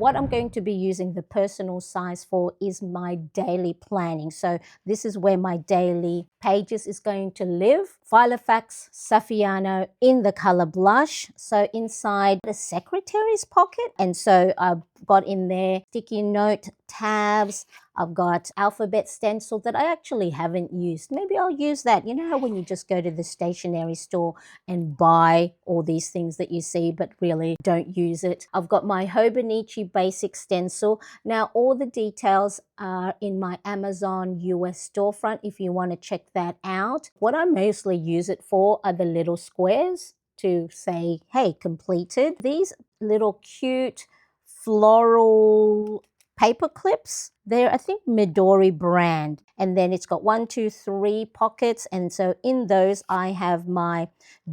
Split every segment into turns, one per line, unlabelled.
What I'm going to be using the personal size for is my daily planning. So this is where my daily pages is going to live. Filofax Saffiano in the color blush. So inside the secretary's pocket. And so I've got in there sticky note tabs. I've got alphabet stencil that I actually haven't used. Maybe I'll use that. You know how when you just go to the stationery store and buy all these things that you see but really don't use it. I've got my Hobonichi basic stencil. Now all the details are in my Amazon US storefront if you want to check that out. What I mostly use it for are the little squares to say, hey, completed. These little cute floral paper clips. They're, I think, Midori brand. And then it's got 1, 2, 3 pockets. And so in those, I have my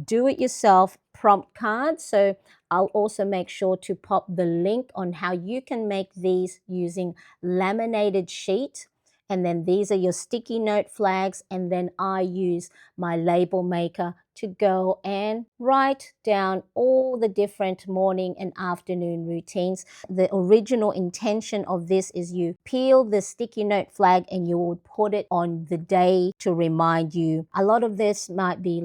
do-it-yourself prompt card. So I'll also make sure to pop the link on how you can make these using laminated sheet. And then these are your sticky note flags. And then I use my label maker to go and write down all the different morning and afternoon routines. The original intention of this is you peel the sticky note flag and you would put it on the day to remind you. A lot of this might be,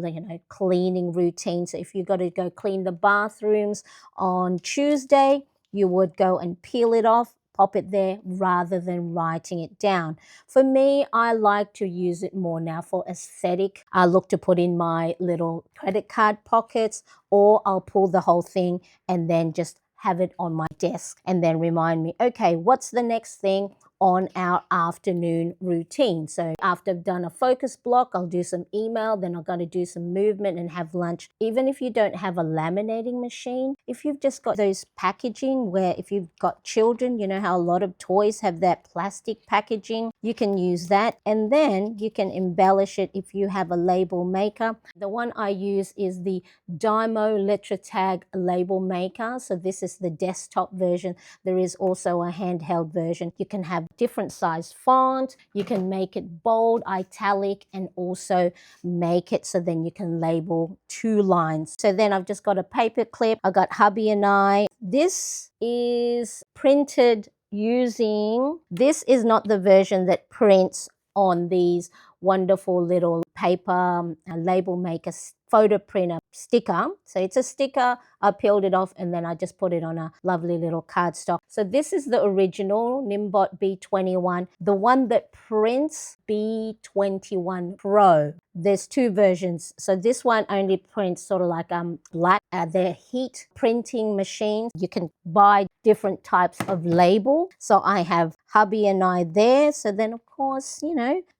cleaning routines. So if you've got to go clean the bathrooms on Tuesday, you would go and peel it off, pop it there rather than writing it down. For me, I like to use it more now for aesthetic. I look to put in my little credit card pockets, or I'll pull the whole thing and then just have it on my desk and then remind me, okay, what's the next thing on our afternoon routine? So after I've done a focus block, I'll do some email, then I've got to do some movement and have lunch. Even if you don't have a laminating machine, if you've just got those packaging where if you've got children, you know how a lot of toys have that plastic packaging, you can use that. And then you can embellish it if you have a label maker. The one I use is the Dymo Letter Tag label maker. So this is the desktop version. There is also a handheld version. You can have different size font. You can make it bold, italic, and also make it so then you can label 2 lines. So then I've just got a paper clip. I got hubby and I. This is printed using, this is not the version that prints on these wonderful little paper label maker photo printer sticker. So it's a sticker. I peeled it off and then I just put it on a lovely little cardstock. So this is the original Nimbot B21. The one that prints B21 Pro. There's 2 versions. So this one only prints sort of like black. They're heat printing machines. You can buy different types of label. So I have hubby and I there. So then of course,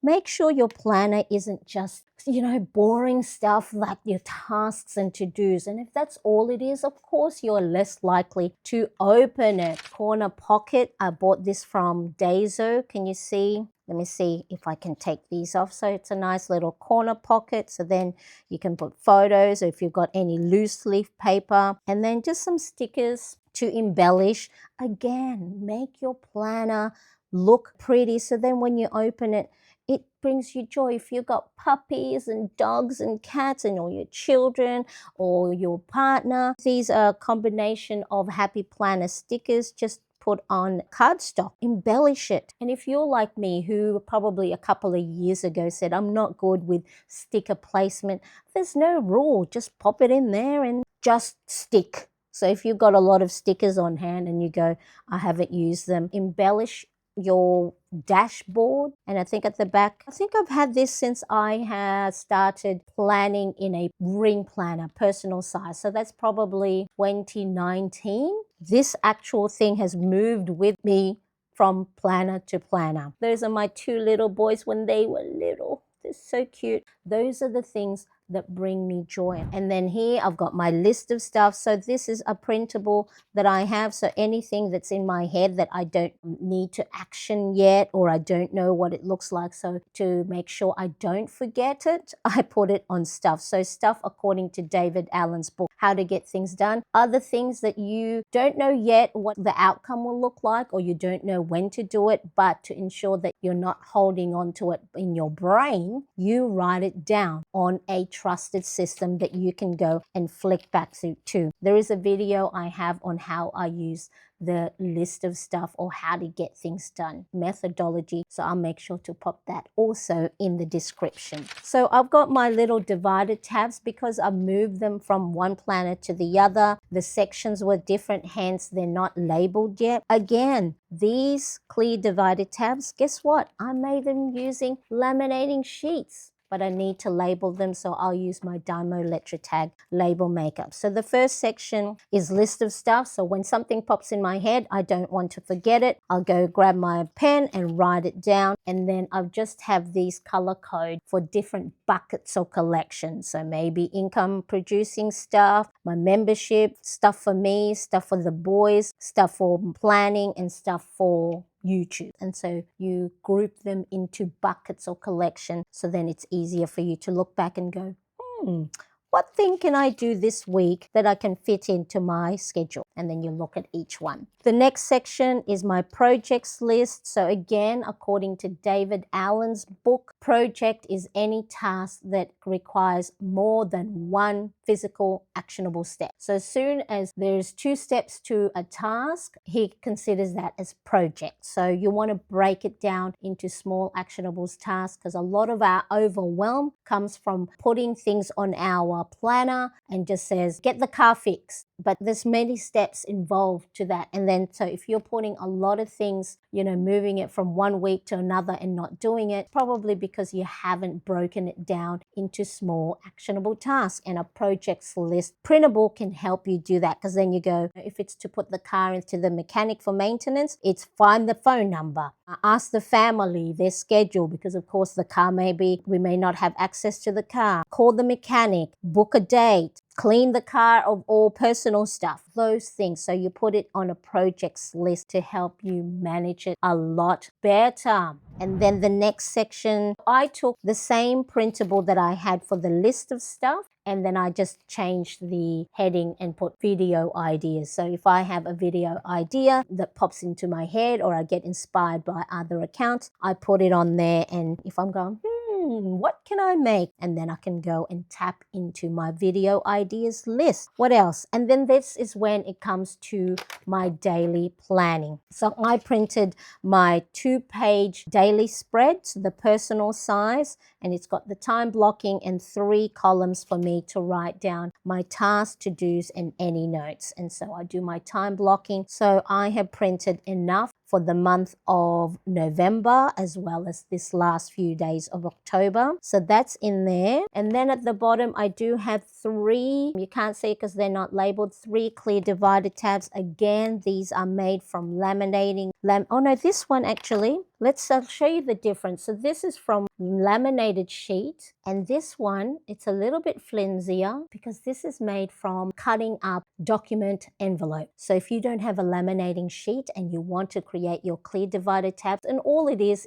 make sure your planner isn't just, boring stuff like your tasks and to-dos. And if that's all it is, of course, you're less likely to open it. Corner pocket. I bought this from Daiso. Can you see? Let me see if I can take these off. So it's a nice little corner pocket. So then you can put photos or if you've got any loose leaf paper, and then just some stickers to embellish. Again, make your planner look pretty. So then when you open it, it brings you joy. If you've got puppies and dogs and cats and all your children or your partner, these are a combination of Happy Planner stickers. Just put on cardstock, embellish it. And if you're like me, who probably a couple of years ago said, I'm not good with sticker placement, there's no rule. Just pop it in there and just stick. So if you've got a lot of stickers on hand and you go, I haven't used them, embellish your dashboard. And I think at the back, I think I've had this since I had started planning in a ring planner, personal size. So that's probably 2019. This actual thing has moved with me from planner to planner. Those are my 2 little boys when they were little. They're so cute. Those are the things that bring me joy. And then here I've got my list of stuff. So this is a printable that I have. So anything that's in my head that I don't need to action yet, or I don't know what it looks like. So to make sure I don't forget it, I put it on stuff. So stuff according to David Allen's book, How to Get Things Done. Other things that you don't know yet what the outcome will look like, or you don't know when to do it, but to ensure that you're not holding on to it in your brain, you write it down on a trusted system that you can go and flick back to. There is a video I have on how I use the list of stuff or how to get things done methodology, so I'll make sure to pop that also in the description. So I've got my little divided tabs because I moved them from one planner to the other. The sections were different, hence they're not labeled yet. Again, these clear divided tabs, guess what? I made them using laminating sheets, but I need to label them, so I'll use my Dymo Letra-Tag label makeup. So the first section is list of stuff. So when something pops in my head, I don't want to forget it. I'll go grab my pen and write it down. And then I'll just have these color code for different buckets or collections. So maybe income producing stuff, my membership, stuff for me, stuff for the boys, stuff for planning, and stuff for YouTube. And so you group them into buckets or collection, so then it's easier for you to look back and go, what thing can I do this week that I can fit into my schedule? And then you look at each one. The next section is my projects list. So again, according to David Allen's book, project is any task that requires more than one physical actionable step. So as soon as there's 2 steps to a task, he considers that as project. So you want to break it down into small actionable tasks, because a lot of our overwhelm comes from putting things on our planner and just says, get the car fixed. But there's many steps involved to that. And then so if you're putting a lot of things, moving it from one week to another and not doing it, probably because you haven't broken it down into small actionable tasks. And a projects list printable can help you do that, because then you go, if it's to put the car into the mechanic for maintenance, it's find the phone number, ask the family their schedule, because of course the car we may not have access to the car, call the mechanic, book a date, clean the car of all personal stuff, those things. So you put it on a projects list to help you manage it a lot better. And then the next section, I took the same printable that I had for the list of stuff, and then I just changed the heading and put video ideas. So if I have a video idea that pops into my head, or I get inspired by other accounts, I put it on there. And if I'm going, what can I make? And then I can go and tap into my video ideas list. What else? And then this is when it comes to my daily planning. So I printed my 2-page daily spread, the personal size, and it's got the time blocking and 3 columns for me to write down my tasks, to-dos, and any notes. And so I do my time blocking. So I have printed enough for the month of November, as well as this last few days of October. So that's in there. And then at the bottom, I do have 3, you can't see because they're not labeled, 3 clear divided tabs. Again, these are made from laminating. Oh no, this one actually, I'll show you the difference. So this is from laminated sheet, and this one, it's a little bit flimsier because this is made from cutting up document envelope. So if you don't have a laminating sheet and you want to create your clear divided tabs, and all it is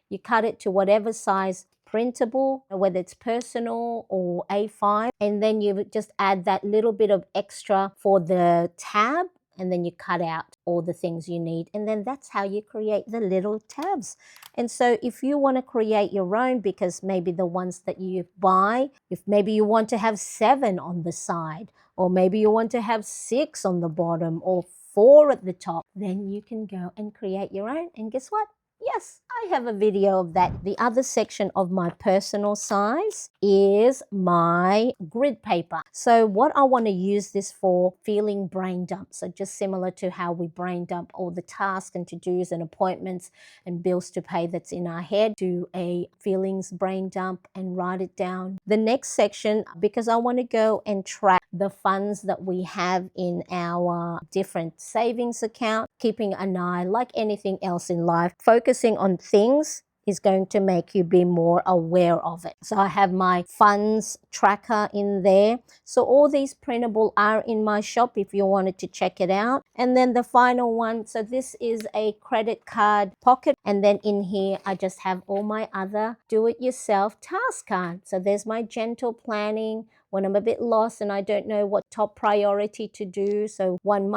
you cut it to whatever size printable, whether it's personal or A5, and then you just add that little bit of extra for the tab, and then you cut out all the things you need, and then that's how you create the little tabs. And so if you want to create your own, because maybe the ones that you buy, if maybe you want to have 7 on the side, or maybe you want to have 6 on the bottom, or 4 at the top, then you can go and create your own. And guess what? Yes, I have a video of that. The other section of my personal size is my grid paper. So what I want to use this for, feeling brain dump. So just similar to how we brain dump all the tasks and to-dos and appointments and bills to pay that's in our head, do a feelings brain dump and write it down. The next section, because I want to go and track the funds that we have in our different savings account, keeping an eye, like anything else in life, focusing on things is going to make you be more aware of it. So I have my funds tracker in there. So all these printable are in my shop if you wanted to check it out. And then the final one, so this is a credit card pocket. And then in here, I just have all my other do-it-yourself task cards. So there's my gentle planning, when I'm a bit lost and I don't know what top priority to do. So one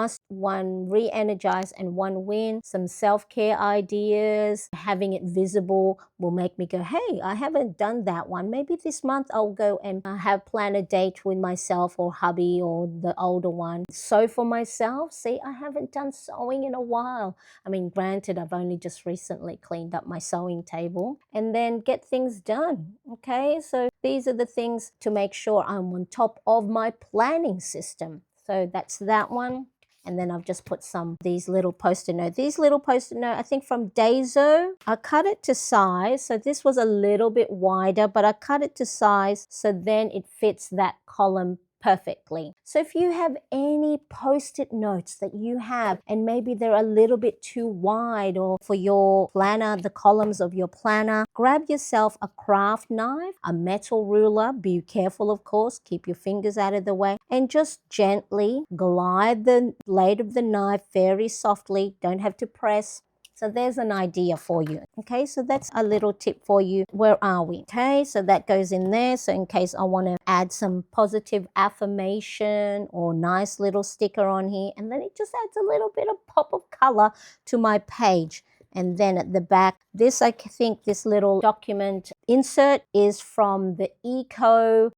re-energize and one win. Some self-care ideas, having it visible will make me go, hey, I haven't done that one. Maybe this month I'll go and plan a date with myself or hubby or the older one. Sew for myself. See, I haven't done sewing in a while. I mean, granted, I've only just recently cleaned up my sewing table. And then get things done. Okay, so these are the things to make sure I'm on top of my planning system. So that's that one. And then I've just put these little post-it notes. These little post-it notes, I think from Daiso. I cut it to size. So this was a little bit wider, but I cut it to size so then it fits that column perfectly. So if you have any post-it notes that you have and maybe they're a little bit too wide or for your planner, the columns of your planner, grab yourself a craft knife, a metal ruler, be careful of course, keep your fingers out of the way, and just gently glide the blade of the knife very softly, don't have to press. So there's an idea for you. Okay, so that's a little tip for you. Where are we? Okay, so that goes in there. So in case I want to add some positive affirmation or nice little sticker on here, and then it just adds a little bit of pop of color to my page. And then at the back, I think this little document insert is from the Eco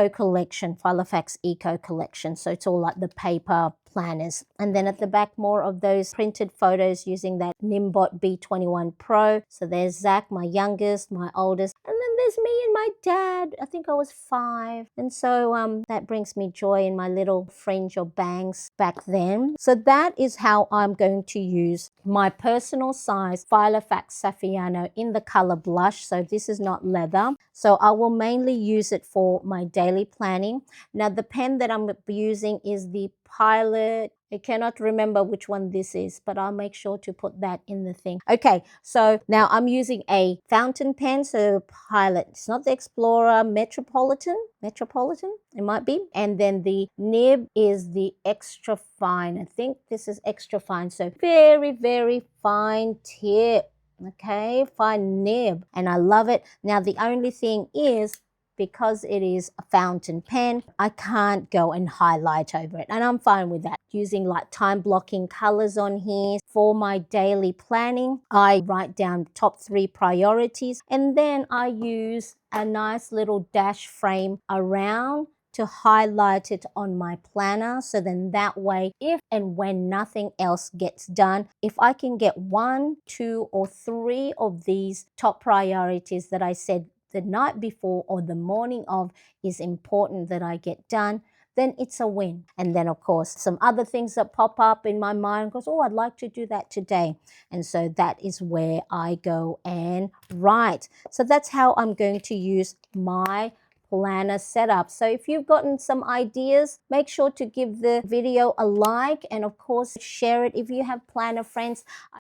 collection, Filofax Eco collection. So it's all like the paper planners. And then at the back, more of those printed photos using that Nimbot B21 Pro. So there's Zach, my youngest, my oldest. And then there's me and my dad. I think I was 5. And so that brings me joy in my little fringe or bangs back then. So that is how I'm going to use my personal size Filofax Saffiano in the color blush. So this is not leather. So I will mainly use it for my daily planning. Now the pen that I'm using is the Pilot. I cannot remember which one this is, but I'll make sure to put that in the thing. Okay, so now I'm using a fountain pen, so Pilot. It's not the Explorer, Metropolitan, it might be. And then the nib is the extra fine. I think this is extra fine, so very, very fine tip. Okay, fine nib, and I love it. Now the only thing is, because it is a fountain pen, I can't go and highlight over it, and I'm fine with that. Using like time blocking colors on here for my daily planning, I write down top 3 priorities, and then I use a nice little dash frame around to highlight it on my planner. So then that way, if and when nothing else gets done, if I can get 1, 2, or 3 of these top priorities that I said the night before or the morning of is important that I get done, then it's a win. And then of course some other things that pop up in my mind goes, oh, I'd like to do that today. And so that is where I go and write. So that's how I'm going to use my planner setup. So if you've gotten some ideas, make sure to give the video a like, and of course share it if you have planner friends.